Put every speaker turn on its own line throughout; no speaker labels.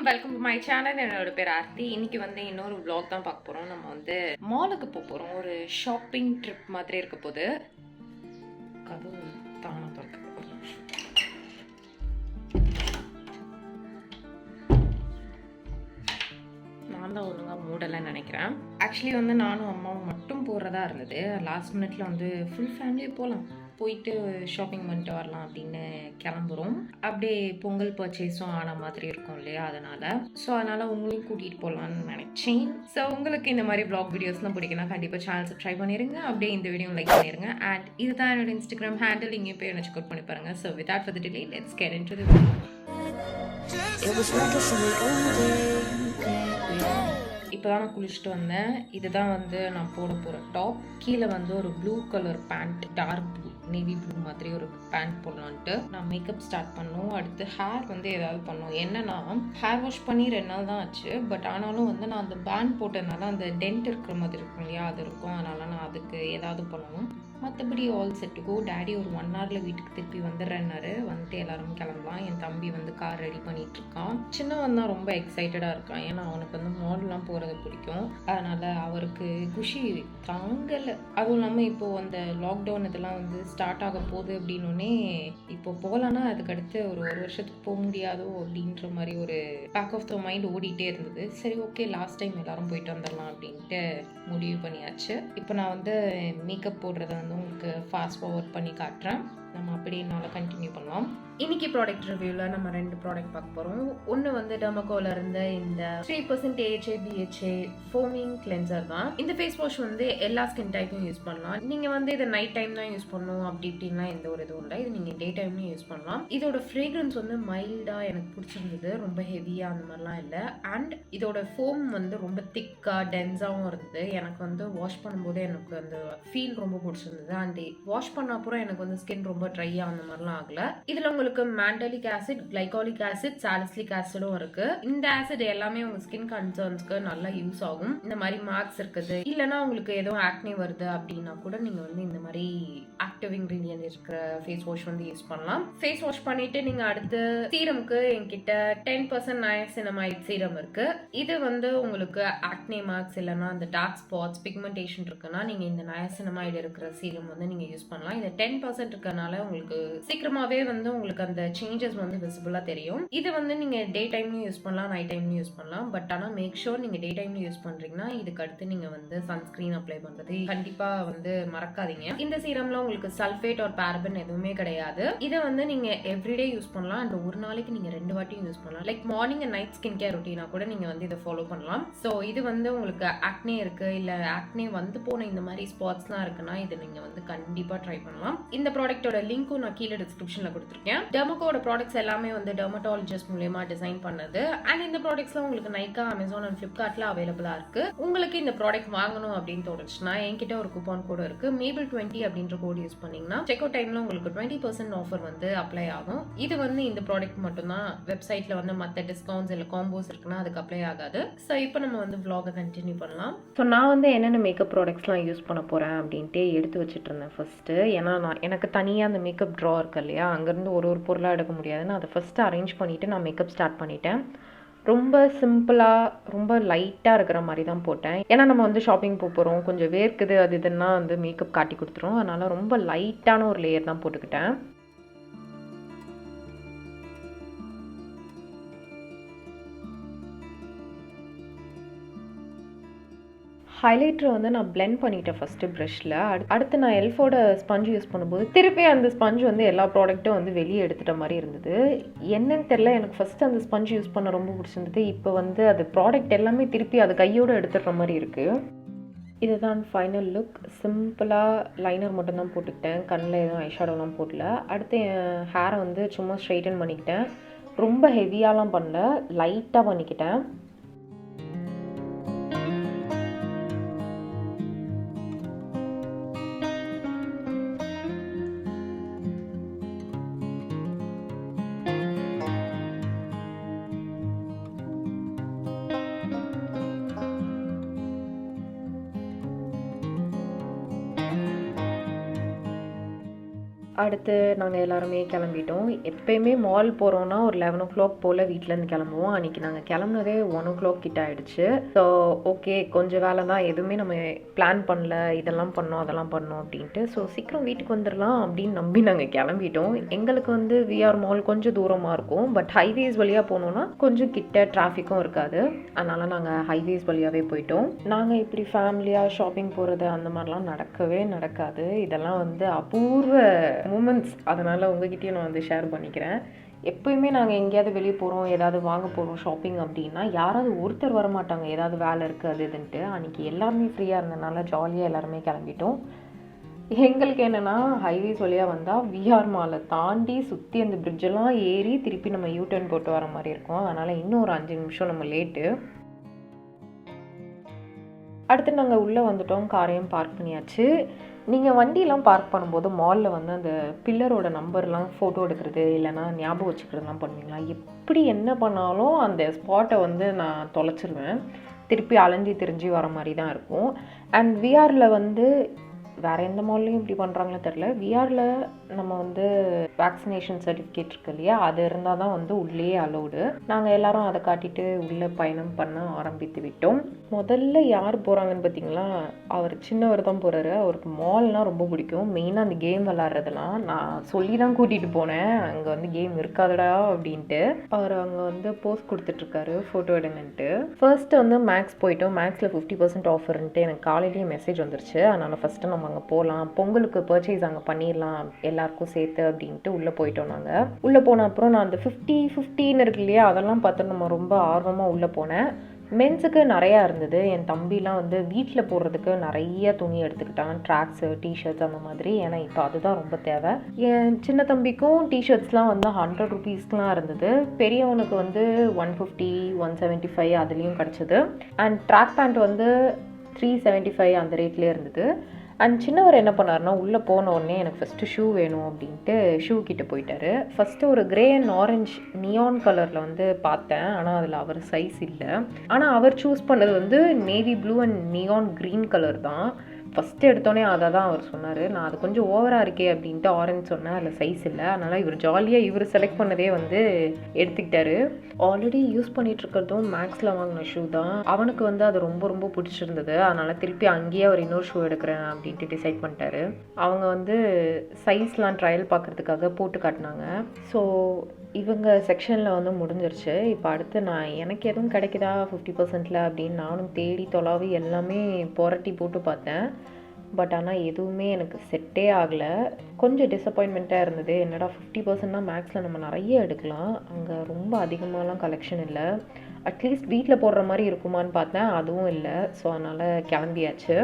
Welcome to my channel. என்னோட பேர் ஆர்த்தி. இன்னைக்கு இன்னொரு vlog தான் பார்க்க போறோம். நம்ம மாலுக்கு போறோம். ஒரு ஷாப்பிங் ட்ரிப் மாதிரி இருக்க போது. கதவு தானா திறக்க. நான் தான் ஒழுங்கா மூடலன்னு நினைக்கிறேன். ஆக்சுவலி நானும் அம்மாவும் மட்டும் போறதா இருந்தது. லாஸ்ட் மினிட்ல ஃபுல் ஃபேமிலியே போகலாம், போயிட்டு ஷாப்பிங் பண்ணிட்டு வரலாம் அப்படின்னு கிளம்புறோம். அப்படியே பொங்கல் பர்ச்சேஸும் ஆன மாதிரி இருக்கும் இல்லையா, அதனால உங்களையும் கூட்டிகிட்டு போகலான்னு நினச்சேன். ஸோ உங்களுக்கு இந்த மாதிரி vlog வீடியோஸ்லாம் பிடிக்குன்னா கண்டிப்பாக சேனல் சப்ஸ்கிரைப் பண்ணிடுங்க. அப்படியே இந்த வீடியோ லைக் பண்ணிடுங்க. அண்ட் இதுதான் என்னோட இன்ஸ்டாகிராம் ஹேண்டில். இங்கே போய் என்ன செக் அவுட் பண்ணி பாருங்க. So without further delay let's get into the video. இப்போதான் நான் குளிச்சுட்டு வந்தேன். இதுதான் நான் போட போகிற டாப். கீழே ஒரு blue colour pant, dark blue, navy blue மாதிரி ஒரு பேண்ட் போடலான்ட்டு நான் மேக்கப் ஸ்டார்ட் பண்ணோம். அடுத்து ஹேர் ஏதாவது பண்ணோம். என்னன்னா ஹேர் வாஷ் பண்ணி 2 நாள் தான் ஆச்சு. பட் ஆனாலும் நான் அந்த பேண்ட் போட்டதுனால அந்த டென்ட் இருக்கிற மாதிரி இருக்கும் இல்லையா, அது இருக்கும். அதனால நான் அதுக்கு ஏதாவது பண்ணணும். மற்றபடி all set to go. Daddy ஒரு 1 hourல வீட்டுக்கு திருப்பி வந்துடுறேன்னாரு. எல்லாரும் கிளம்பலாம். என் தம்பி கார் ரெடி பண்ணிட்டு இருக்கான். சின்னவன் தான் ரொம்ப எக்ஸைட்டடாக இருக்கான். ஏன்னா அவனுக்கு மால்லாம் போகிறது பிடிக்கும். அதனால அவருக்கு குஷி தாங்கலை. அதுவும் இல்லாமல் இப்போ அந்த லாக்டவுன் இதெல்லாம் ஸ்டார்ட் ஆக போகுது அப்படின்னோடனே இப்போ போகலான்னா அதுக்கடுத்து ஒரு வருஷத்துக்கு போக முடியாதோ அப்படின்ற மாதிரி ஒரு பேக் ஆஃப் த மைண்ட் ஓடிட்டே இருந்தது. சரி, ஓகே, லாஸ்ட் டைம் எல்லாரும் போயிட்டு வந்துடலாம் அப்படின்ட்டு முடிவு பண்ணியாச்சு. இப்போ நான் மேக்கப் போடுறத உங்களுக்கு ஃபாஸ்ட் ஃபார்வர்ட் பண்ணி காட்டுறேன். நம்ம அப்படியே கண்டினியூ பண்ணலாம். இன்னைக்கு ப்ராடக்ட் ரிவ்யூவில் நம்ம 2 ப்ராடக்ட் பார்க்க போகிறோம். ஒன்று டெர்மகோல இருந்த இந்த 3% AHA BHA ஃபோமிங் கிளென்சர் தான். இந்த ஃபேஸ் வாஷ் எல்லா ஸ்கின் டைப்பும் யூஸ் பண்ணலாம். நீங்கள் இதை நைட் டைம் தான் யூஸ் பண்ணணும் அப்படி இப்படின்லாம் எந்த ஒரு இதுவும் இல்லை. இது நீங்கள் டே டைம்லையும் யூஸ் பண்ணலாம். இதோட ஃப்ரேக்ரன்ஸ் மைல்டாக எனக்கு பிடிச்சிருந்தது. ரொம்ப ஹெவியாக அந்த மாதிரிலாம் இல்லை. அண்ட் இதோட ஃபோம் ரொம்ப திக்காக டென்ஸாகவும் இருந்தது. எனக்கு வாஷ் பண்ணும்போது எனக்கு அந்த ஃபீல் ரொம்ப பிடிச்சிருந்தது. அண்ட் வாஷ் பண்ண அப்புறம் எனக்கு ஸ்கின் ரொம்ப ட்ரையாக அந்த மாதிரிலாம் ஆகலை. இதில் உங்களுக்கு mandelic acid, glycolic acid, salicylic ஆசிடும் இருக்கு. இந்த ஆசிட் எல்லாமே உங்க ஸ்கின் கன்சர்ன்ஸ்க்கு நல்லா யூஸ் ஆகும். இந்த மாதிரி மார்க்ஸ் இருக்குது, இல்லைன்னா உங்களுக்கு ஏதோ ஆக்னே வருது அப்படின்னா கூட நீங்க இந்த மாதிரி ஆக்டிவ் இன்கிரீடியன்ட் இருக்கிற ஃபேஸ் வாஷ் யூஸ் பண்ணலாம். ஃபேஸ் வாஷ் பண்ணிட்டு நீங்க அடுத்து சீரமுக்கு என்கிட்ட 10% நயசினமைட் சீரம் இருக்கு. இது உங்களுக்கு ஆக்னே மார்க்ஸ் இல்லைன்னா அந்த டார்க் ஸ்பாட்ஸ், பிக்மெண்டேஷன் இருக்குன்னா நீங்க இந்த நயசினமைட் இருக்கிற சீரம் நீங்க யூஸ் பண்ணலாம். இது 10% இருக்கனால உங்களுக்கு சீக்கிரமாவே உங்களுக்கு அந்த சேஞ்சஸ் விசிபிளா தெரியும். இது நீங்க டே டைம்லயும் யூஸ் பண்ணலாம், நைட் டைம்லயும் யூஸ் பண்ணலாம். பட் ஆனா மேக் ஷூர் நீங்க டே டைம்ல யூஸ் பண்றீங்கன்னா இதுக்கு அடுத்து நீங்க சன்ஸ்கிரீன் அப்ளை பண்றது கண்டிப்பா மறக்காதீங்க. இந்த சீரம்ல உங்களுக்கு சல்ஃபேட் ஒரு பாரபன் எதுவுமே கிடையாது. இதை நீங்க எவ்ரிடே யூஸ் பண்ணலாம். அண்ட் ஒரு நாளைக்கு நீங்க 2 வாட்டியும் யூஸ் பண்ணலாம். Like morning and night skin care ரொட்டீனா கூட நீங்க இதை ஃபாலோ பண்ணலாம். ஸோ இது உங்களுக்கு ஆக்னே இருக்கு, இல்ல ஆக்னே போன இந்த மாதிரி ஸ்பாட்ஸ்லாம் இருக்குன்னா இது நீங்க கண்டிப்பா ட்ரை பண்ணலாம். இந்த ப்ராடக்ட்டோட லிங்க்கும் நான் கீழே டிஸ்கிரிப்ஷன்ல கொடுத்துருக்கேன். டெர்மகோட ப்ராடக்ட்ஸ் எல்லாமே டெர்மட்டாலஜிஸ்ட் மூலமா டிசைன் பண்ணது. அண்ட் இந்த ப்ராடக்ட்ஸ்லாம் உங்களுக்கு நைக்கா, அமேசான் அண்ட் ஃபிளிப்கார்ட்ல அவைலபிளா இருக்கு. உங்களுக்கு இந்த ப்ராடக்ட் வாங்கணும் அப்படின்னு தோணுச்சுன்னா என்கிட்ட ஒரு கூப்பான் கோட் இருக்கு. Mable 20 அப்படின்ற கோட் யூஸ் பண்ணீங்கன்னா செக் அவுட் டைம்ல உங்களுக்கு 20% ஆஃபர் அப்ளை ஆகும். இது இந்த ப்ராடக்ட் மட்டும் தான். வெப்சைட்ல மற்ற டிஸ்கவுண்ட்ஸ் இல்ல காம்போஸ் இருக்குன்னா அதுக்கு அப்ளை ஆகாது. ஸோ இப்போ நம்ம vlog கண்டினியூ பண்ணலாம். ஸோ நான் என்னென்ன மேக்கப் ப்ராடக்ட்ஸ்லாம் யூஸ் பண்ண போறேன் அப்படின்ட்டு எடுத்து வச்சுட்டு இருந்தேன் ஃபர்ஸ்ட். ஏன்னா எனக்கு தனியாக அந்த மேக்கப் ட்ரா இருக்கு இல்லையா, அங்கேருந்து ஒரு பொருளாக எடுக்க முடியாதுன்னு அதை ஃபஸ்ட்டு அரேஞ்ச் பண்ணிவிட்டு நான் மேக்கப் ஸ்டார்ட் பண்ணிட்டேன். ரொம்ப சிம்பிளாக, ரொம்ப லைட்டாக இருக்கிற மாதிரி தான் போட்டேன். ஏன்னா நம்ம ஷாப்பிங் போகிறோம், கொஞ்சம் வேர்க்குது அது இதுன்னா மேக்கப் காட்டி கொடுத்துரும். அதனால் ரொம்ப லைட்டான ஒரு லேயர் தான் போட்டுக்கிட்டேன். ஹைலைட்டர் நான் பிளெண்ட் பண்ணிட்டேன் ஃபஸ்ட்டு ப்ரஷில். அடுத்து நான் எல்ஃபோட ஸ்பஞ்ச் யூஸ் பண்ணும்போது திருப்பி அந்த ஸ்பஞ்ச் எல்லா ப்ராடக்ட்டும் வெளியே எடுத்துகிட்ட மாதிரி இருந்தது. என்னன்னு தெரில, எனக்கு ஃபஸ்ட்டு அந்த ஸ்பஞ்ச் யூஸ் பண்ண ரொம்ப பிடிச்சிருந்தது. இப்போ அது ப்ராடக்ட் எல்லாமே திருப்பி அது கையோடு எடுத்துடுற மாதிரி இருக்குது. இதுதான் ஃபைனல் லுக். சிம்பிளாக லைனர் மட்டும்தான் போட்டுக்கிட்டேன். கண்ணில் எதுவும் ஐஷேடோலாம் போடல. அடுத்து என் ஹேரை சும்மா ஸ்ட்ரைட்டன் பண்ணிக்கிட்டேன். ரொம்ப ஹெவியாலாம் பண்ணல, லைட்டாக பண்ணிக்கிட்டேன். அடுத்து நாங்கள் எல்லாருமே கிளம்பிட்டோம். எப்பயுமே மால் போகிறோன்னா ஒரு 11 போல் வீட்டிலேருந்து கிளம்புவோம். அன்றைக்கி நாங்கள் கிளம்புனதே 1 கிட்ட ஆகிடுச்சு. ஸோ ஓகே, கொஞ்சம் வேலை தான், எதுவுமே நம்ம பிளான் பண்ணல, இதெல்லாம் பண்ணோம் அதெல்லாம் பண்ணோம் அப்படின்ட்டு. ஸோ சீக்கிரம் வீட்டுக்கு வந்துடலாம் அப்படின்னு நம்பி நாங்கள் கிளம்பிட்டோம். எங்களுக்கு வந்து விஆர் மால் கொஞ்சம் தூரமாக இருக்கும், பட் ஹைவேஸ் வழியாக போனோன்னா கொஞ்சம் கிட்ட டிராஃபிக்கும் இருக்காது. அதனால் நாங்கள் ஹைவேஸ் வழியாகவே போயிட்டோம். நாங்கள் இப்படி ஃபேமிலியாக ஷாப்பிங் போகிறது அந்த மாதிரிலாம் நடக்கவே நடக்காது. இதெல்லாம் வந்து அபூர்வ மூமெண்ட்ஸ். அதனால் உங்ககிட்டயும் நான் வந்து ஷேர் பண்ணிக்கிறேன். எப்போயுமே நாங்கள் எங்கேயாவது வெளியே போகிறோம், ஏதாவது வாங்க போகிறோம் ஷாப்பிங் அப்படின்னா யாராவது ஒருத்தர் வரமாட்டாங்க, ஏதாவது வேலை இருக்குது அது இதுன்ட்டு. அன்றைக்கி எல்லாருமே ஃப்ரீயாக இருந்ததுனால ஜாலியாக எல்லாருமே கிளம்பிட்டோம். எங்களுக்கு என்னென்னா ஹைவேஸ் வழியாக வந்தால் விஆர் மாலை தாண்டி சுற்றி அந்த பிரிட்ஜெல்லாம் ஏறி திருப்பி நம்ம யூடர்ன் போட்டு வர மாதிரி இருக்கும். அதனால் இன்னும் ஒரு 5 நிமிஷம் நம்ம லேட்டு. அடுத்து நாங்கள் உள்ளே வந்துட்டோம், காரையும் பார்க் பண்ணியாச்சு. நீங்கள் வண்டியெலாம் பார்க் பண்ணும்போது மாலில் வந்து அந்த பில்லரோட நம்பர்லாம் ஃபோட்டோ எடுக்கிறது இல்லைனா ஞாபகம் வச்சுக்கிறதுலாம் பண்ணுவீங்களா? எப்படி என்ன பண்ணாலும் அந்த ஸ்பாட்டை வந்து நான் தொலைச்சிருவேன். திருப்பி அலைஞ்சி திரிஞ்சு வர மாதிரி தான் இருக்கும். அண்ட் விஆரில் வந்து வேறு எந்த மால்லையும் இப்படி பண்ணுறாங்களோ தெரில, விஆரில் நம்ம வந்து வேக்சினேஷன் சர்டிஃபிகேட் இருக்கு இல்லையா, அது இருந்தால் தான் வந்து உள்ளே அலோடு. நாங்கள் எல்லாரும் அதை காட்டிட்டு உள்ளே பயணம் பண்ண ஆரம்பித்து விட்டோம். முதல்ல யார் போகிறாங்கன்னு பார்த்தீங்களா, அவர் சின்னவர் தான் போகிறாரு. அவருக்கு மால்னால் ரொம்ப பிடிக்கும். மெயினாக அந்த கேம் விளாட்றதுலாம் நான் சொல்லி தான் கூட்டிகிட்டு போனேன், அங்கே வந்து கேம் இருக்காதடா அப்படின்ட்டு. அவர் அங்கே வந்து போஸ்ட் கொடுத்துட்ருக்காரு ஃபோட்டோ எடுங்கன்ட்டு. ஃபர்ஸ்ட்டு வந்து மேக்ஸ் போயிட்டோம். மேக்ஸில் 50% ஆஃபர்ன்ட்டு எனக்கு காலையிலேயே மெசேஜ் வந்துருச்சு. அதனால் ஃபஸ்ட்டு நம்ம அங்கே போகலாம், பொங்கலுக்கு பர்ச்சேஸ் அங்கே பண்ணிடலாம் எல்லாருக்கும் சேர்த்து அப்படின்ட்டு உள்ளே போயிட்டோம். நாங்கள் உள்ளே போன அப்புறம் நான் அந்த 50-50ன்னு இருக்கு இல்லையா, அதெல்லாம் பார்த்து நம்ம ரொம்ப ஆர்வமாக உள்ளே போனேன். மென்ஸுக்கு நிறையா இருந்தது. என் தம்பிலாம் வந்து வீட்டில் போடுறதுக்கு நிறைய துணி எடுத்துக்கிட்டான், ட்ராக்ஸு டிஷர்ட்ஸ் அந்த மாதிரி. ஏன்னா இப்போ அதுதான் ரொம்ப தேவை. என் சின்ன தம்பிக்கும் டிஷர்ட்ஸ்லாம் வந்து 100 ருபீஸ்க்குலாம் இருந்தது. பெரியவனுக்கு வந்து 150 175 அதுலேயும் கிடச்சிது. அண்ட் ட்ராக் பேண்ட் வந்து 375 அந்த ரேட்லேயே இருந்தது. அண்ட் சின்னவர் என்ன பண்ணார்னா, உள்ளே போன உடனே எனக்கு ஃபஸ்ட்டு ஷூ வேணும் அப்படின்ட்டு ஷூ கிட்டே போயிட்டார். ஃபஸ்ட்டு ஒரு கிரே அண்ட் ஆரஞ்ச் நியான் கலரில் வந்து பார்த்தேன், ஆனால் அதில் அவர் சைஸ் இல்லை. ஆனால் அவர் சூஸ் பண்ணது வந்து navy blue and neon green colour தான். ஃபஸ்ட்டு எடுத்தோடனே அதை தான் அவர் சொன்னார். நான் அது கொஞ்சம் ஓவராக இருக்கே அப்படின்ட்டு ஆரஞ்ச் சொன்னேன், அதில் சைஸ் இல்லை. அதனால் இவர் ஜாலியாக இவர் செலக்ட் பண்ணதே வந்து எடுத்துக்கிட்டாரு. ஆல்ரெடி யூஸ் பண்ணிகிட்ருக்கிறதும் மேக்ஸில் வாங்கின ஷூ தான். அவனுக்கு வந்து அது ரொம்ப ரொம்ப பிடிச்சிருந்தது. அதனால் திருப்பி அங்கேயே அவர் இன்னொரு ஷூ எடுக்கிறேன் அப்படின்ட்டு டிசைட் பண்ணிட்டாரு. அவங்க வந்து சைஸ்லாம் ட்ரையல் பார்க்குறதுக்காக போட்டு காட்டினாங்க. ஸோ இவங்க செக்ஷனில் வந்து முடிஞ்சிருச்சு. இப்போ அடுத்து எனக்கு எதுவும் கிடைக்குதா 50%ல் அப்படின்னு நானும் தேடி தொலாவி எல்லாமே புரட்டி போட்டு பார்த்தேன். பட் ஆனால் எதுவுமே எனக்கு செட்டே ஆகலை. கொஞ்சம் டிசப்பாயின்மெண்ட்டாக இருந்தது. என்னடா 50%னா மேக்ஸில் நம்ம நிறைய எடுக்கலாம், அங்கே ரொம்ப அதிகமாகலாம் கலெக்ஷன் இல்லை. அட்லீஸ்ட் வீட்டில் போடுற மாதிரி இருக்குமான்னு பார்த்தேன், அதுவும் இல்லை. ஸோ அதனால் கிளம்பியாச்சு.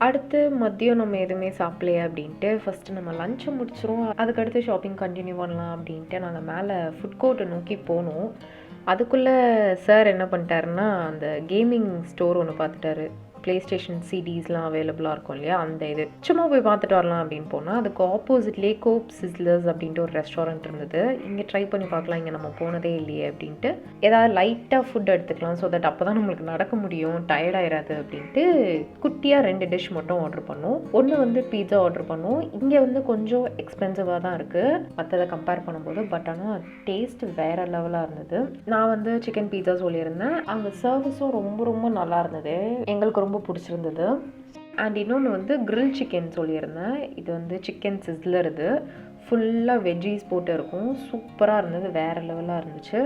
அடுத்து மதியம் நம்ம எதுவுமே சாப்பிடலையே அப்படின்ட்டு ஃபஸ்ட்டு நம்ம லஞ்சை முடிச்சிரும், அதுக்கடுத்து ஷாப்பிங் கண்டினியூ பண்ணலாம் அப்படின்ட்டு நாங்கள் மேலே ஃபுட் கோர்ட்டை நோக்கி போனோம். அதுக்குள்ளே சார் என்ன பண்ணிட்டாருன்னா, அந்த கேமிங் ஸ்டோர் ஒன்று பார்த்துட்டாரு. ப்ளே ஸ்டேஷன் சிடிஸ்லாம் அவைலபிளாக இருக்கும் இல்லையா, அந்த இது சும்மா போய் பார்த்துட்டு வரலாம் அப்படின்னு போனால், அதுக்கு ஆப்போசிட்லேயே கோப் சிஸ்லர்ஸ் அப்படின்ட்டு ஒரு ரெஸ்டாரண்ட் இருந்தது. இங்கே ட்ரை பண்ணி பார்க்கலாம், இங்கே நம்ம போனதே இல்லையே அப்படின்ட்டு. ஏதாவது லைட்டாக ஃபுட் எடுத்துக்கலாம், ஸோ தட் அப்போ தான் நம்மளுக்கு நடக்க முடியும், டயர்டாயிராது அப்படின்ட்டு குட்டியாக 2 டிஷ் மட்டும் ஆர்டர் பண்ணோம். ஒன்று வந்து பீட்சா ஆர்டர் பண்ணோம். இங்கே வந்து கொஞ்சம் எக்ஸ்பென்சிவாக தான் இருக்குது மற்றதை கம்பேர் பண்ணும்போது, பட் ஆனால் டேஸ்ட் வேறு லெவலாக இருந்தது. நான் வந்து சிக்கன் பீட்சா சொல்லியிருந்தேன். அங்கே சர்வீஸும் ரொம்ப ரொம்ப நல்லா இருந்தது, எங்களுக்கு ரொம்ப பிடிச்சிருந்தது. அண்ட் இன்னொன்று வந்து கிரில் சிக்கன் சொல்லியிருந்தேன். இது வந்து சிக்கன் சிஸ்லர், இது ஃபுல்லாக வெஜ்ஜீஸ் போட்டு இருக்கும், சூப்பராக இருந்தது, வேறு லெவலாக இருந்துச்சு.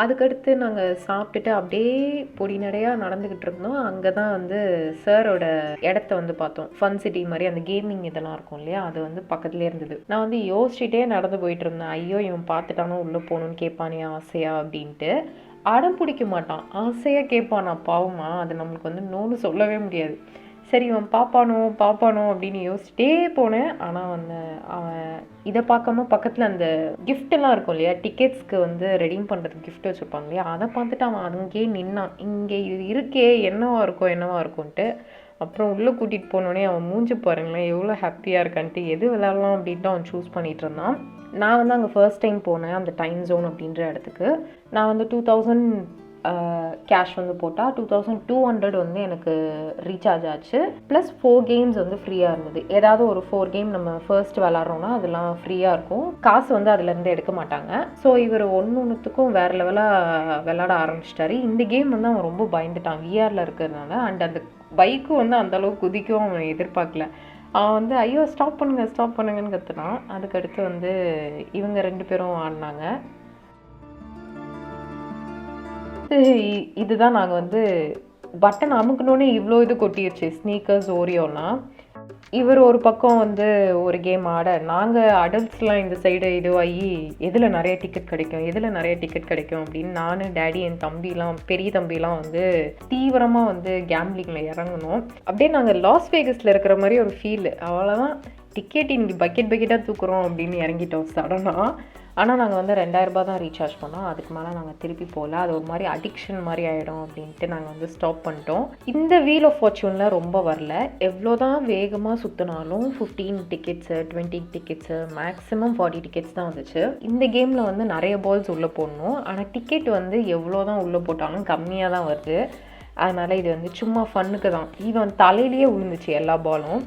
அதுக்கடுத்து நாங்கள் சாப்பிட்டுட்டு அப்படியே பொடி நடையாக நடந்துக்கிட்டு இருந்தோம். அங்கே தான் வந்து சாரோட இடத்த வந்து பார்த்தோம். ஃபன் சிட்டி மாதிரி அந்த கேமிங் இதெல்லாம் இருக்கும் இல்லையா, அது வந்து பக்கத்துலேயே இருந்தது. நான் வந்து யோசிச்சுட்டே நடந்து போயிட்டு இருந்தேன், ஐயோ இவன் பார்த்துட்டானோ உள்ளே போகணுன்னு கேட்பானே ஆசையா அப்படின்ட்டு. அடம் பிடிக்க மாட்டான், ஆசையாக கேட்பானா பாவமா, அது நம்மளுக்கு வந்து நோன்னு சொல்லவே முடியாது. சரி இவன் பாப்பானோ அப்படின்னு யோசிச்சுட்டே போனேன். ஆனால் அவன் இதை பார்க்காம பக்கத்தில் அந்த கிஃப்டெல்லாம் இருக்கும் இல்லையா, டிக்கெட்ஸ்க்கு வந்து ரெடீம் பண்ணுறதுக்கு கிஃப்ட் வச்சுருப்பாங்க இல்லையா, அதை பார்த்துட்டு அவன் அங்கேயே நின்னான். இங்கே இது இருக்கே, என்னவா இருக்கும்ன்ட்டு. அப்புறம் உள்ளே கூட்டிகிட்டு போனோடனே அவன் மூஞ்சி பாருங்களேன் எவ்வளோ ஹாப்பியாக இருக்கான்ட்டு எது விளையாடலாம் அப்படின்ட்டு அவன் சூஸ் பண்ணிகிட்டு இருந்தான். நான் வந்து அங்கே ஃபர்ஸ்ட் டைம் போனேன் அந்த டைம் ஜோன் அப்படின்ற இடத்துக்கு. நான் வந்து 2000 கேஷ் வந்து போட்டால் 2200 வந்து எனக்கு ரீசார்ஜ் ஆச்சு. ப்ளஸ் 4 கேம்ஸ் வந்து ஃப்ரீயாக இருந்தது. ஏதாவது ஒரு 4 கேம் நம்ம ஃபர்ஸ்ட் விளாட்றோன்னா அதெல்லாம் ஃப்ரீயாக இருக்கும், காசு வந்து அதுலேருந்து எடுக்க மாட்டாங்க. ஸோ இவர் ஒன்றுத்துக்கும் வேறு லெவலாக விளாட ஆரம்பிச்சிட்டாரு. இந்த கேம் வந்து அவன் ரொம்ப பயந்துட்டான் விஆரில் இருக்கிறதுனால. அண்ட் அந்த பைக்கும் வந்து அந்தளவுக்கு குதிக்கும் அவன் எதிர்பார்க்கல. அவன் வந்து ஐயோ ஸ்டாப் பண்ணுங்கன்னு கற்றுனான். அதுக்கடுத்து வந்து இவங்க 2 பேரும் ஆடினாங்க. இதுதான் நாங்கள் வந்து பட்டன் அமுக்கணுன்னே இவ்வளோ இது கொட்டிடுச்சு ஸ்னீக்கர்ஸ் ஓரியோனா. இவர் ஒரு பக்கம் வந்து ஒரு கேம் ஆட, நாங்கள் அடல்ட்ஸ்லாம் இந்த சைடு இதுவாகி எதில் நிறைய டிக்கெட் கிடைக்கும் அப்படின்னு நான், டேடி, என் தம்பிலாம், பெரிய தம்பிலாம் வந்து தீவிரமாக வந்து கேம்பிளிங்கில் இறங்கணும். அப்படியே நாங்கள் லாஸ் வேகஸில் இருக்கிற மாதிரி ஒரு ஃபீல். அவ்வளோதான், டிக்கெட் இன்னைக்கு பக்கெட்டாக தூக்குறோம் அப்படின்னு இறங்கிட்டோம் சடனாக. ஆனால் நாங்கள் வந்து 2000 ரூபாய் தான் ரீசார்ஜ் பண்ணோம். அதுக்கு மேலே நாங்கள் திருப்பி போகல. அது ஒரு மாதிரி அடிக்ஷன் மாதிரி ஆகிடும் அப்படின்ட்டு நாங்கள் வந்து ஸ்டாப் பண்ணிட்டோம். இந்த வீல் ஆஃப் ஃபார்ச்சூனில் ரொம்ப வரல. எவ்வளோ தான் வேகமாக சுற்றினாலும் 15 டிக்கெட்ஸு, 20 டிக்கெட்ஸு, மேக்ஸிமம் 40 டிக்கெட்ஸ் தான் வந்துச்சு. இந்த கேமில் வந்து நிறைய பால்ஸ் உள்ளே போடணும். ஆனால் டிக்கெட் வந்து எவ்வளோ தான் உள்ளே போட்டாலும் கம்மியாக தான் வருது. அதனால் இது வந்து சும்மா ஃபன்னுக்கு தான். ஈவன் தலையிலேயே விழுந்துச்சு எல்லா பாலும்.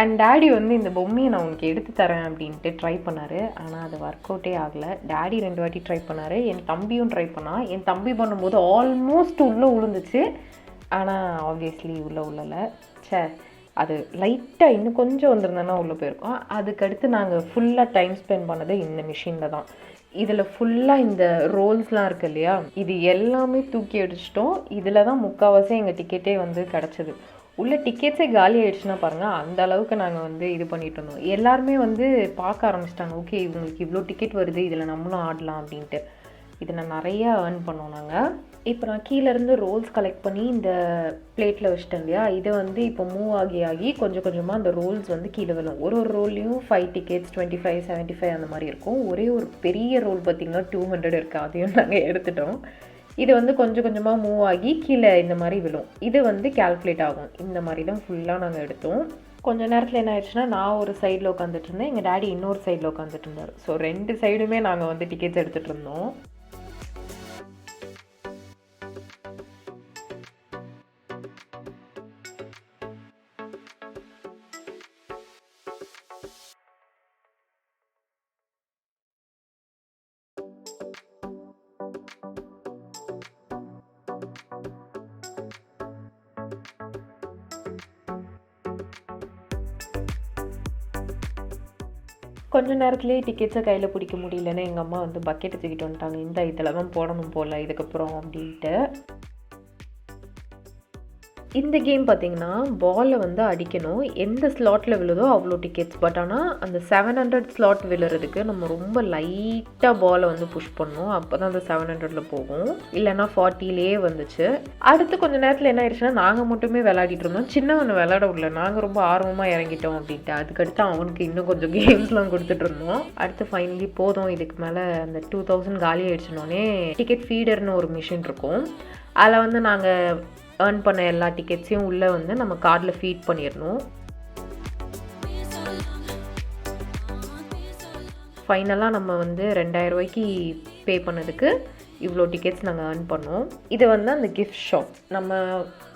அண்ட் டேடி வந்து இந்த பொம்மையை நான் உனக்கு எடுத்து தரேன் அப்படின்ட்டு ட்ரை பண்ணார். ஆனால் அது ஒர்க் அவுட்டே ஆகலை. டேடி 2 வாட்டி ட்ரை பண்ணார், என் தம்பியும் ட்ரை பண்ணான். என் தம்பி பண்ணும்போது ஆல்மோஸ்ட் உள்ளே விழுந்துச்சு. ஆனால் ஆப்வியஸ்லி உள்ளே உள்ளலை. அது லைட்டாக இன்னும் கொஞ்சம் வந்திருந்தேன்னா உள்ளே போயிருக்கோம். அதுக்கடுத்து நாங்கள் ஃபுல்லாக டைம் ஸ்பெண்ட் பண்ணது இந்த மிஷினில் தான். இதில் ஃபுல்லாக இந்த ரோல்ஸ்லாம் இருக்குது இல்லையா, இது எல்லாமே தூக்கி அடிச்சிட்டோம். இதில் தான் முக்கால்வாசி எங்கள் டிக்கெட்டே வந்து கிடச்சிது. உள்ள டிக்கெட்ஸே காலி ஆகிடுச்சுன்னா பாருங்கள், அந்த அளவுக்கு நாங்கள் வந்து இது பண்ணிகிட்டு இருந்தோம். எல்லாருமே வந்து பார்க்க ஆரம்பிச்சிட்டாங்க, ஓகே இவங்களுக்கு இவ்வளோ டிக்கெட் வருது, இதில் நம்மளும் ஆடலாம் அப்படின்ட்டு. இதில் நிறையா ஏர்ன் பண்ணோம் நாங்கள். இப்போ நான் கீழேருந்து ரோல்ஸ் கலெக்ட் பண்ணி இந்த பிளேட்டில் வச்சிட்டேன் இல்லையா, இதை வந்து இப்போ மூவ் ஆகி கொஞ்சம் கொஞ்சமாக அந்த ரோல்ஸ் வந்து கீழே விழும். ஒரு ரோல்லையும் 5 டிக்கெட்ஸ், 25, 75 அந்த மாதிரி இருக்கும். ஒரே ஒரு பெரிய ரோல் பார்த்திங்கன்னா 200 இருக்குது. அதையும் நாங்கள் எடுத்துட்டோம். இது வந்து கொஞ்சம் கொஞ்சமாக மூவ் ஆகி கீழே இந்த மாதிரி விழும். இது வந்து கால்குலேட் ஆகும். இந்த மாதிரி தான் ஃபுல்லாக நாங்கள் எடுத்தோம். கொஞ்சம் நேரத்தில் என்ன ஆயிடுச்சுன்னா, நான் ஒரு சைடில் உட்காந்துட்டு இருந்தேன், எங்கள் டேடி இன்னொரு சைடில் உட்காந்துட்டு இருந்தார். ஸோ 2 சைடுமே நாங்கள் வந்து டிக்கெட்ஸ் எடுத்துகிட்டு இருந்தோம். கொஞ்ச நேரத்துலேயே டிக்கெட்ஸை கையில் பிடிக்க முடியலன்னு எங்கள் அம்மா வந்து பக்கெட்டை தூக்கிட்டு வந்துட்டாங்க. இந்த இதில் தான் போடணும் போல் இதுக்கப்புறம் அப்படின்ட்டு. இந்த கேம் பார்த்திங்கன்னா பாலை வந்து அடிக்கணும். எந்த ஸ்லாட்டில் விழுதோ அவ்வளோ டிக்கெட்ஸ். பட் ஆனால் அந்த 700 ஸ்லாட் விழுறதுக்கு நம்ம ரொம்ப லைட்டாக பாலை வந்து புஷ் பண்ணணும். அப்போ தான் அந்த 700ல் போகும். இல்லைன்னா 40லேயே வந்துச்சு. அடுத்து கொஞ்சம் நேரத்தில் என்ன ஆயிடுச்சுன்னா, நாங்கள் மட்டுமே விளையாடிட்டு இருந்தோம். சின்னவனை விளையாட விடல, நாங்கள் ரொம்ப ஆர்வமாக இறங்கிட்டோம் அப்படின்ட்டு. அதுக்கடுத்து அவனுக்கு இன்னும் கொஞ்சம் கேம்ஸ்லாம் கொடுத்துட்டு இருந்தோம். அடுத்து ஃபைனலி போதும், இதுக்கு மேலே அந்த 2000 காலி ஆயிடுச்சுனோடனே டிக்கெட் ஃபீடர்னு ஒரு மிஷின் இருக்கும். அதில் வந்து நாங்கள் ஏர்ன் பண்ண எல்லா டிக்கெட்ஸையும் உள்ளே வந்து நம்ம கார்டில் ஃபீட் பண்ணிடணும். ஃபைனலாக நம்ம வந்து 2000 ரூபாய்க்கு பே பண்ணதுக்கு இவ்வளோ டிக்கெட்ஸ் நாங்கள் ஏர்ன் பண்ணோம். இது வந்து அந்த கிஃப்ட் ஷாப். நம்ம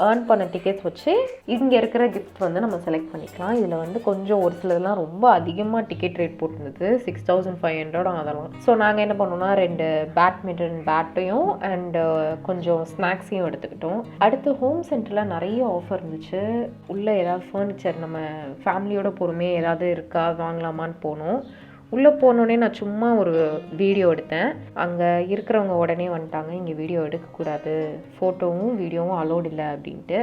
ஏர்ன் பண்ண டிக்கெட்ஸ் வச்சு இங்கே இருக்கிற கிஃப்ட் வந்து நம்ம செலக்ட் பண்ணிக்கலாம். இதில் வந்து கொஞ்சம் ஒரு சிலதெல்லாம் ரொம்ப அதிகமாக டிக்கெட் ரேட் போட்டிருந்தது, 6500 அதெல்லாம். ஸோ நாங்கள் என்ன பண்ணோம்னா 2 பேட்மிண்டன் பேட்டையும் அண்டு கொஞ்சம் ஸ்நாக்ஸையும் எடுத்துக்கிட்டோம். அடுத்து ஹோம் சென்டரில் நிறைய ஆஃபர் இருந்துச்சு. உள்ளே ஏதாவது ஃபர்னிச்சர் நம்ம ஃபேமிலியோட பொறுமையே ஏதாவது இருக்கா வாங்கலாமான்னு போனோம். உள்ளே போனோடனே நான் சும்மா ஒரு வீடியோ எடுத்தேன். அங்கே இருக்கிறவங்க உடனே வந்துட்டாங்க, இங்கே வீடியோ எடுக்கக்கூடாது, ஃபோட்டோவும் வீடியோவும் அலோடு இல்லை அப்படின்ட்டு.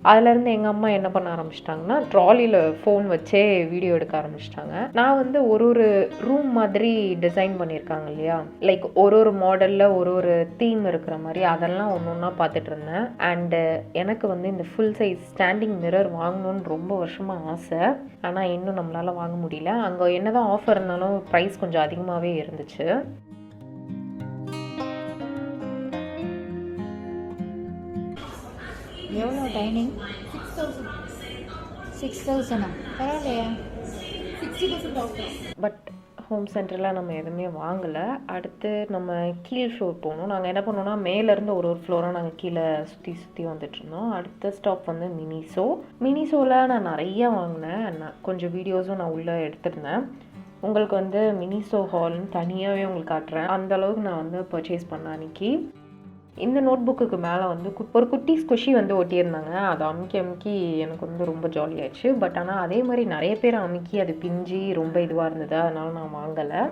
அதுலேருந்து எங்கள் அம்மா என்ன பண்ண ஆரம்பிச்சிட்டாங்கன்னா, ட்ராலியில் ஃபோன் வச்சே வீடியோ எடுக்க ஆரம்பிச்சிட்டாங்க. நான் வந்து ஒரு ரூம் மாதிரி டிசைன் பண்ணியிருக்காங்க இல்லையா, லைக் ஒரு மாடலில் ஒரு தீம் இருக்கிற மாதிரி, அதெல்லாம் ஒன்று ஒன்றா பார்த்துட்டு இருந்தேன். அண்டு எனக்கு வந்து இந்த ஃபுல் சைஸ் ஸ்டாண்டிங் மிரர் வாங்கணுன்னு ரொம்ப வருஷமாக ஆசை. ஆனால் இன்னும் நம்மளால் வாங்க முடியல. அங்கே என்ன தான் ஆஃபர் இருந்தாலும் ப்ரைஸ் கொஞ்சம் அதிகமாகவே இருந்துச்சு.
எவ்வளோ டைனிங்?
6000.
6,000 பரவாயில்லையா? 60% ஆஃப்.
பட் ஹோம் சென்டரில் நம்ம எதுவுமே வாங்கலை. அடுத்து நம்ம கீழ் ஃப்ளோர் போகணும். நாங்கள் என்ன பண்ணோன்னா மேலேருந்து ஒரு ஃப்ளோராக நாங்கள் கீழே சுற்றி வந்துட்டுருந்தோம். அடுத்த ஸ்டாப் வந்து மினிசோவில் நான் நிறையா வாங்கினேன். கொஞ்சம் வீடியோஸும் நான் உள்ளே எடுத்திருந்தேன். உங்களுக்கு வந்து மினிசோ ஹால்னு தனியாகவே உங்களுக்கு காட்டுறேன். அந்தளவுக்கு நான் வந்து பர்ச்சேஸ் பண்ணேன் அன்றைக்கி. இந்த நோட் புக்குக்கு மேலே வந்து ஒரு குட்டி ஸ்குஷி வந்து ஒட்டியிருந்தாங்க. அதை அமுக்கி எனக்கு வந்து ரொம்ப ஜாலியாகிடுச்சு. பட் ஆனால் அதே மாதிரி நிறைய பேர் அமுக்கி அது பிஞ்சு ரொம்ப இதுவாக இருந்தது. அதனால் நான் வாங்கலை.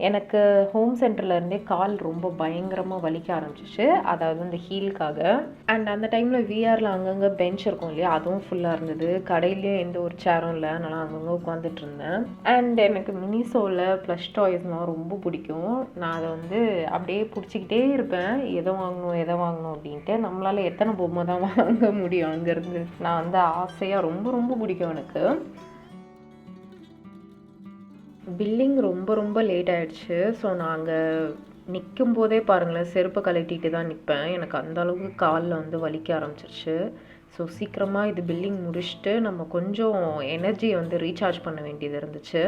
எனக்கு ஹோம் சென்டர்லேருந்தே கால் ரொம்ப பயங்கரமாக வலிக்க ஆரம்பிச்சிச்சு. அதாவது இந்த ஹீலுக்காக. அண்ட் அந்த டைமில் விஆரில் அங்கங்கே பெஞ்ச் இருக்கும் இல்லையா, அதுவும் ஃபுல்லாக இருந்தது. கடையிலேயும் எந்த ஒரு சேரும் இல்லை. அதனால் அங்கங்கே உட்காந்துட்டு இருந்தேன். அண்ட் எனக்கு மினிசோவில் ப்ளஷ் டாய்ஸ்னால் ரொம்ப பிடிக்கும். நான் அதை வந்து அப்படியே பிடிச்சிக்கிட்டே இருப்பேன். எதை வாங்கணும் அப்படின்ட்டு. நம்மளால் எத்தனை பொம்மை தான் வாங்க முடியும் அங்கேருந்து. நான் வந்து ஆசையாக ரொம்ப பிடிக்கும் எனக்கு. பில்லிங் ரொம்ப லேட் ஆகிடுச்சு. ஸோ நாங்கள் நிற்கும் போதே பாருங்களேன், செருப்பை கழட்டிட்டு தான் நிற்பேன். எனக்கு அந்த அளவுக்கு காலில் வந்து வலிக்க ஆரம்பிச்சிருச்சு. ஸோ சீக்கிரமாக இது பில்லிங் முடிச்சுட்டு நம்ம கொஞ்சம் எனர்ஜியை வந்து ரீசார்ஜ் பண்ண வேண்டியது இருந்துச்சு.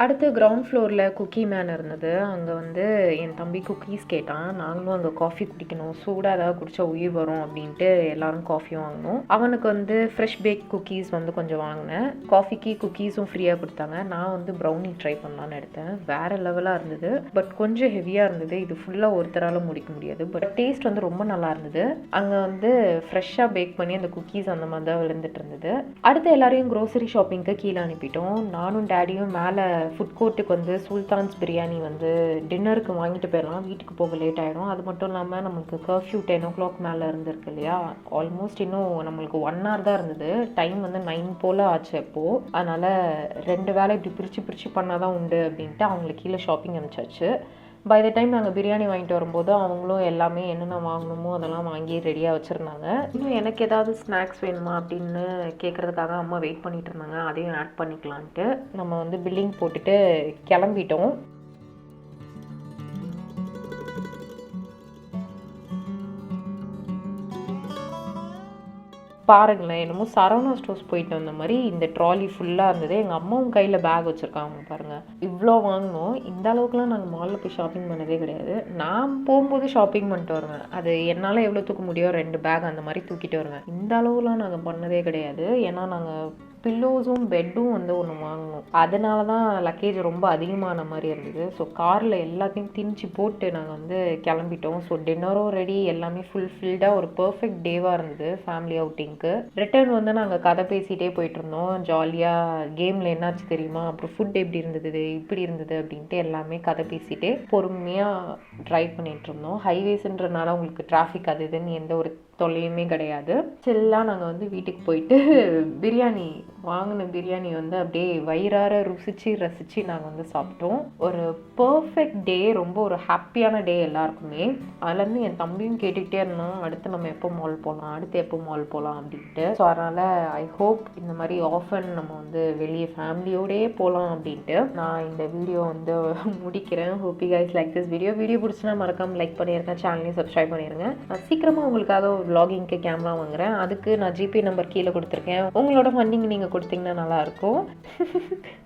அடுத்து கிரவுண்ட் ஃப்ளோரில் குக்கி மேன் இருந்தது. அங்கே வந்து என் தம்பி குக்கீஸ் கேட்டான். நாங்களும் அங்கே காஃபி குடிக்கணும், சூடாக ஏதாவது குடித்தா உயிர் வரும் அப்படின்ட்டு எல்லோரும் காஃபியும் வாங்கினோம். அவனுக்கு வந்து ஃப்ரெஷ் பேக் குக்கீஸ் வந்து கொஞ்சம் வாங்கினேன். காஃபிக்கு குக்கீஸும் ஃப்ரீயாக கொடுத்தாங்க. நான் வந்து ப்ரௌனி ட்ரை பண்ணலான்னு எடுத்தேன். வேறு லெவலாக இருந்தது. பட் கொஞ்சம் ஹெவியாக இருந்தது. இது ஃபுல்லாக ஒருத்தரால் முடிக்க முடியாது. பட் டேஸ்ட் வந்து ரொம்ப நல்லா இருந்தது. அங்கே வந்து ஃப்ரெஷ்ஷாக பேக் பண்ணி அந்த குக்கீஸ் அந்த மாதிரி தான் விழுந்துட்டு இருந்தது. அடுத்து எல்லாரையும் க்ரோசரி ஷாப்பிங்க்கு கீழே அனுப்பிட்டோம். நானும் டேடியும் மேலே ஃபுட் கோர்ட்டுக்கு வந்து சுல்தான்ஸ் பிரியாணி வந்து டின்னருக்கு வாங்கிட்டு போயிடலாம். வீட்டுக்கு போக லேட் ஆகிடும். அது மட்டும் இல்லாமல் நம்மளுக்கு கர்ஃப்யூ 10 o'clock மேலே இருந்திருக்கு இல்லையா. ஆல்மோஸ்ட் இன்னும் நம்மளுக்கு 1 hour தான் இருந்தது. டைம் வந்து 9 போல் ஆச்சு அப்போது. அதனால் 2 வேலை இப்படி பிரித்து பண்ணால் தான் உண்டு அப்படின்ட்டு அவங்களுக்கு கீழே ஷாப்பிங் அனுப்பிச்சாச்சு. பை த டைம் நாங்கள் பிரியாணி வாங்கிட்டு வரும்போது அவங்களும் எல்லாமே என்னென்ன வாங்கணுமோ அதெல்லாம் வாங்கி ரெடியாக வச்சுருந்தாங்க. இன்னும் எனக்கு ஏதாவது ஸ்நாக்ஸ் வேணுமா அப்படின்னு கேட்குறதுக்காக அம்மா வெயிட் பண்ணிகிட்டு இருந்தாங்க. அதையும் ஆட் பண்ணிக்கலான்ட்டு நம்ம வந்து பில்லிங் போட்டுட்டு கிளம்பிட்டோம். பாருங்களேன், என்னமோ சரவணா ஸ்டோர்ஸ் போயிட்டு வந்த மாதிரி இந்த ட்ராலி ஃபுல்லாக இருந்தது. எங்கள் அம்மாவும் கையில் பேக் வச்சுருக்காங்க பாருங்கள். இவ்வளோ வாங்கினோம். இந்த அளவுக்குலாம் நாங்கள் மாலில் போய் ஷாப்பிங் பண்ணதே கிடையாது. நான் போகும்போது ஷாப்பிங் பண்ணிட்டு வருவேன். அது என்னால் எவ்வளோ தூக்க முடியும், 2 பேக் அந்த மாதிரி தூக்கிட்டு வருவேன். இந்த அளவுலாம் நாங்கள் பண்ணதே கிடையாது. ஏன்னா நாங்கள் பில்லோஸும் பெட்டும் வந்து ஒன்று வாங்கணும். அதனால தான் லக்கேஜ் ரொம்ப அதிகமான மாதிரி இருந்தது. ஸோ காரில் எல்லாத்தையும் திணிச்சு போட்டு நாங்கள் வந்து கிளம்பிட்டோம். ஸோ டின்னரும் ரெடி, எல்லாமே ஃபுல்ஃபில்டாக ஒரு பர்ஃபெக்ட் டேவாக இருந்தது ஃபேமிலி அவுட்டிங்க்கு. ரிட்டர்ன் வந்து நாங்கள் கதை பேசிகிட்டே போயிட்டு இருந்தோம். ஜாலியாக கேமில் என்னாச்சு தெரியுமா, அப்புறம் ஃபுட் எப்படி இருந்தது, இப்படி இருந்தது அப்படின்ட்டு எல்லாமே கதை பேசிகிட்டே பொறுமையாக ட்ரைவ் பண்ணிகிட்டு இருந்தோம். ஹைவேஸ்ன்றனால உங்களுக்கு டிராஃபிக் அது இதுன்னு எந்த ஒரு தொல்லையுமே கிடையாது. சில்லாக நாங்கள் வந்து வீட்டுக்கு போயிட்டு வாங்கின பிரியாணி வந்து அப்படியே வயிறார ரசித்து நாங்கள் வந்து சாப்பிட்டோம். ஒரு பர்ஃபெக்ட் டே, ரொம்ப ஒரு ஹாப்பியான டே எல்லாருக்குமே. அதுலேருந்து என் தம்பியும் கேட்டுக்கிட்டே இருந்தோம், அடுத்து நம்ம எப்போ மால் போகலாம் அப்படின்ட்டு. ஸோ அதனால் ஐ ஹோப் இந்த மாதிரி ஆஃபன் நம்ம வந்து வெளியே ஃபேமிலியோடே போகலாம் அப்படின்ட்டு நான் இந்த வீடியோ வந்து முடிக்கிறேன். Hope you guys like this video பிடிச்சினா மறக்காமல் லைக் பண்ணிடுங்க, சேனலையும் சப்ஸ்கிரைப் பண்ணிடுங்க. நான் சீக்கிரமாக உங்களுக்காக ஒரு vloggingக்கு கேமரா வாங்குறேன். அதுக்கு நான் ஜிபே நம்பர் கீழே கொடுத்துருக்கேன். உங்களோட ஃபண்டிங் நீங்கள் கொடுத்தீங்கன்னா நல்லாயிருக்கும்.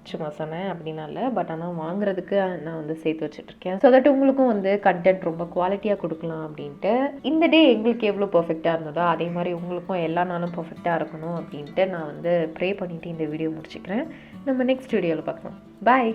சும்மா சொன்னேன் அப்படின்னா இல்லை, பட் ஆனால் வாங்குறதுக்கு நான் வந்து சேர்த்து வச்சுட்ருக்கேன். ஸோ தட் உங்களுக்கும் வந்து கண்டென்ட் ரொம்ப குவாலிட்டியாக கொடுக்கலாம் அப்படின்ட்டு. இந்த டே எங்களுக்கு எவ்வளோ பர்ஃபெக்டாக இருந்ததோ அதே மாதிரி உங்களுக்கும் எல்லா நாளும் பர்ஃபெக்டாக இருக்கணும் அப்படின்ட்டு நான் வந்து ப்ரே பண்ணிவிட்டு இந்த வீடியோ முடிச்சுக்கிறேன். நம்ம நெக்ஸ்ட் வீடியோவில் பார்க்கலாம். பாய்.